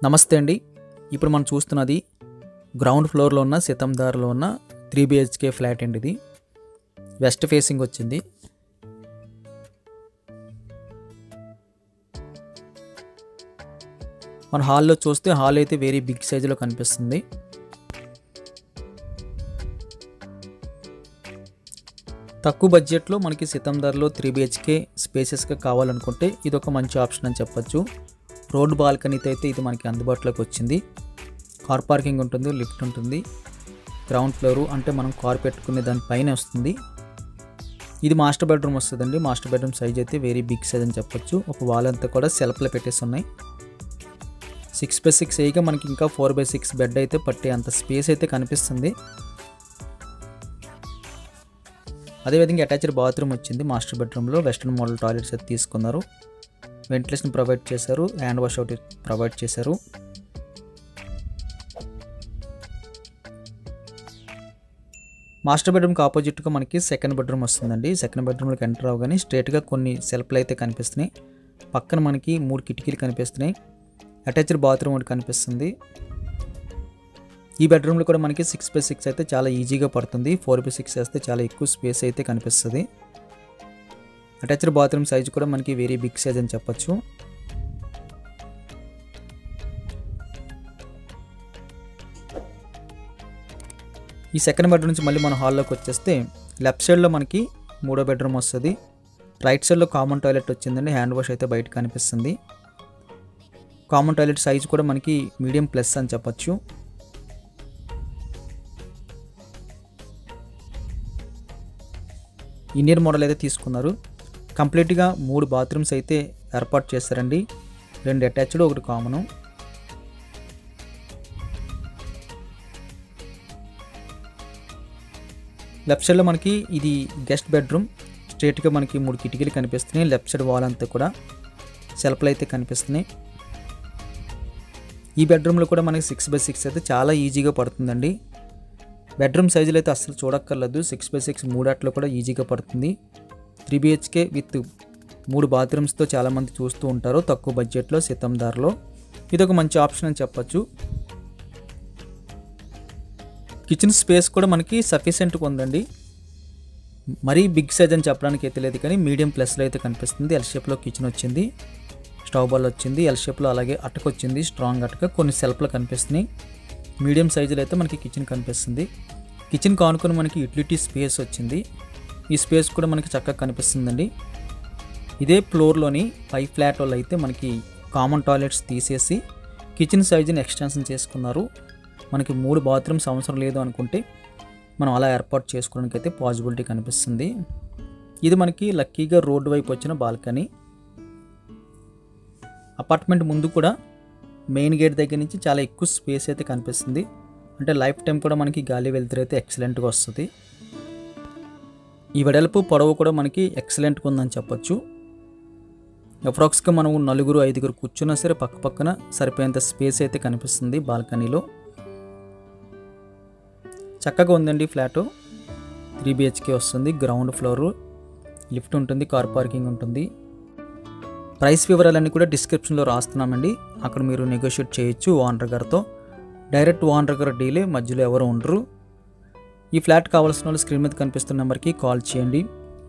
నమస్తే అండి. ఇప్పుడు మనం చూస్తున్నది గ్రౌండ్ ఫ్లోర్లో ఉన్న సితందార్లో ఉన్న 3 BHK ఫ్లాట్ అండి. ఇది వెస్ట్ ఫేసింగ్ వచ్చింది. మన హాల్లో చూస్తే హాల్ అయితే వెరీ బిగ్ సైజులో కనిపిస్తుంది. తక్కువ బడ్జెట్లో మనకి సితందార్లో 3 BHK స్పేసెస్గా కావాలనుకుంటే ఇది ఒక మంచి ఆప్షన్ అని చెప్పొచ్చు. రోడ్ బాల్కనీతో అయితే ఇది మనకి అందుబాటులోకి వచ్చింది. కార్ పార్కింగ్ ఉంటుంది, లిఫ్ట్ ఉంటుంది. గ్రౌండ్ ఫ్లోరు అంటే మనం కార్ పెట్టుకునే దానిపైన వస్తుంది. ఇది మాస్టర్ బెడ్రూమ్ వస్తుందండి. మాస్టర్ బెడ్రూమ్ సైజ్ అయితే వెరీ బిగ్ సైజ్ అని చెప్పొచ్చు. ఒక వాల్ అంతా కూడా సెల్ఫ్లో పెట్టేసి ఉన్నాయి. 6x6 అయ్యిగా మనకి ఇంకా 4x6 బెడ్ అయితే పట్టే అంత స్పేస్ అయితే కనిపిస్తుంది. అదేవిధంగా అటాచ్డ్ బాత్రూమ్ వచ్చింది. మాస్టర్ బెడ్రూమ్లో వెస్ట్రన్ మోడల్ టాయిలెట్స్ అయితే తీసుకున్నారు. వెంటిలేషన్ ప్రొవైడ్ చేశారు. హ్యాండ్ వాష్ అవుట్ ప్రొవైడ్ చేశారు. మాస్టర్ బెడ్రూమ్కి ఆపోజిట్గా మనకి సెకండ్ బెడ్రూమ్ వస్తుందండి. సెకండ్ బెడ్రూమ్లోకి ఎంటర్ అవ్వగానే స్ట్రైట్గా కొన్ని సెల్ఫ్లు అయితే కనిపిస్తున్నాయి. పక్కన మనకి 3 కిటికీలు కనిపిస్తున్నాయి. అటాచ్డ్ బాత్రూమ్ ఒకటి కనిపిస్తుంది. ఈ బెడ్రూమ్లో కూడా మనకి 6x6 అయితే చాలా ఈజీగా పడుతుంది. 4x6 వేస్తే చాలా ఎక్కువ స్పేస్ అయితే కనిపిస్తుంది. అటాచ్డ్ బాత్రూమ్ సైజ్ కూడా మనకి వెరీ బిగ్ సైజ్ అని చెప్పొచ్చు. ఈ సెకండ్ బెడ్రూమ్ నుంచి మళ్ళీ మన హాల్లోకి వచ్చేస్తే లెఫ్ట్ సైడ్లో మనకి 3వ బెడ్రూమ్ వస్తుంది. రైట్ సైడ్లో కామన్ టాయిలెట్ వచ్చిందండి. హ్యాండ్ వాష్ అయితే బయట కనిపిస్తుంది. కామన్ టాయిలెట్ సైజ్ కూడా మనకి మీడియం ప్లస్ అని చెప్పొచ్చు. ఇండియన్ మోడల్ అయితే తీసుకున్నారు. కంప్లీట్గా 3 బాత్రూమ్స్ అయితే ఏర్పాటు చేస్తారండి. 2 అటాచ్డ్, 1 కామను. లెఫ్ట్ సైడ్లో మనకి ఇది గెస్ట్ బెడ్రూమ్. స్ట్రైట్గా మనకి 3 కిటికీలు కనిపిస్తున్నాయి. లెఫ్ట్ సైడ్ వాల్ అంతా కూడా సెల్ఫ్లు అయితే కనిపిస్తున్నాయి. ఈ బెడ్రూమ్లో కూడా మనకి 6x6 అయితే చాలా ఈజీగా పడుతుందండి. బెడ్రూమ్ సైజులు అయితే అస్సలు చూడక్కర్లేదు. 6x6 మూడాట్లో కూడా ఈజీగా పడుతుంది. 3 BHK విత్ 3 బాత్రూమ్స్తో చాలామంది చూస్తూ ఉంటారు తక్కువ బడ్జెట్లో సితందార్లో. ఇది ఒక మంచి ఆప్షన్ అని చెప్పొచ్చు. కిచెన్ స్పేస్ కూడా మనకి సఫిషియెంట్గా ఉందండి. మరీ బిగ్ సైజ్ అని చెప్పడానికి అయితే లేదు, కానీ మీడియం ప్లస్లో అయితే కనిపిస్తుంది. ఎల్ షేప్లో కిచెన్ వచ్చింది. స్టవ్ బాల్ వచ్చింది. ఎల్ షేప్లో అలాగే అటక వచ్చింది. స్ట్రాంగ్ అటక. కొన్ని సెల్ఫ్లు కనిపిస్తున్నాయి. మీడియం సైజులో అయితే మనకి కిచెన్ కనిపిస్తుంది. కిచెన్ కానుకొని మనకి యూటిలిటీ స్పేస్ వచ్చింది. ఈ స్పేస్ కూడా మనకి చక్కగా కనిపిస్తుందండి. ఇదే ఫ్లోర్లోని పై ఫ్లాట్ వాళ్ళు అయితే మనకి కామన్ టాయిలెట్స్ తీసేసి కిచెన్ సైజుని ఎక్స్టెన్షన్ చేసుకున్నారు. మనకి 3 బాత్రూమ్స్ అవసరం లేదు అనుకుంటే మనం అలా ఏర్పాటు చేసుకోవడానికి అయితే పాసిబిలిటీ కనిపిస్తుంది. ఇది మనకి లక్కీగా రోడ్డు వైపు వచ్చిన బాల్కనీ. అపార్ట్మెంట్ ముందు కూడా మెయిన్ గేట్ దగ్గర నుంచి చాలా ఎక్కువ స్పేస్ అయితే కనిపిస్తుంది. అంటే లైఫ్ టైం కూడా మనకి గాలి వెలుతురు అయితే ఎక్సలెంట్గా వస్తుంది. ఈ వెడల్పు పొడవు కూడా మనకి ఎక్సలెంట్గా ఉందని చెప్పొచ్చు. అప్రాక్స్గా మనం 4-5 కూర్చున్నా సరే పక్క పక్కన సరిపోయేంత స్పేస్ అయితే కనిపిస్తుంది బాల్కనీలో. చక్కగా ఉందండి ఫ్లాటు. 3 BHK వస్తుంది. గ్రౌండ్ ఫ్లోరు, లిఫ్ట్ ఉంటుంది, కార్ పార్కింగ్ ఉంటుంది. ప్రైస్ వివరాలన్నీ కూడా డిస్క్రిప్షన్లో రాస్తున్నామండి. అక్కడ మీరు నెగోషియేట్ చేయొచ్చు ఓనర్ గారితో. డైరెక్ట్ ఓనర్ గారు డీలే, మధ్యలో ఎవరు ఉండరు. ఈ ఫ్లాట్ కావాల్సిన వాళ్ళు స్క్రీన్ మీద కనిపిస్తున్న నెంబర్కి కాల్ చేయండి.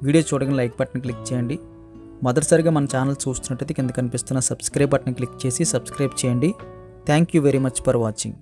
వీడియో చూడగానే లైక్ బటన్ క్లిక్ చేయండి. మొదటిసారిగా మన ఛానల్ చూస్తున్నట్టయితే కింద కనిపిస్తున్న సబ్స్క్రైబ్ బటన్ క్లిక్ చేసి సబ్స్క్రైబ్ చేయండి. Thank you very much for watching.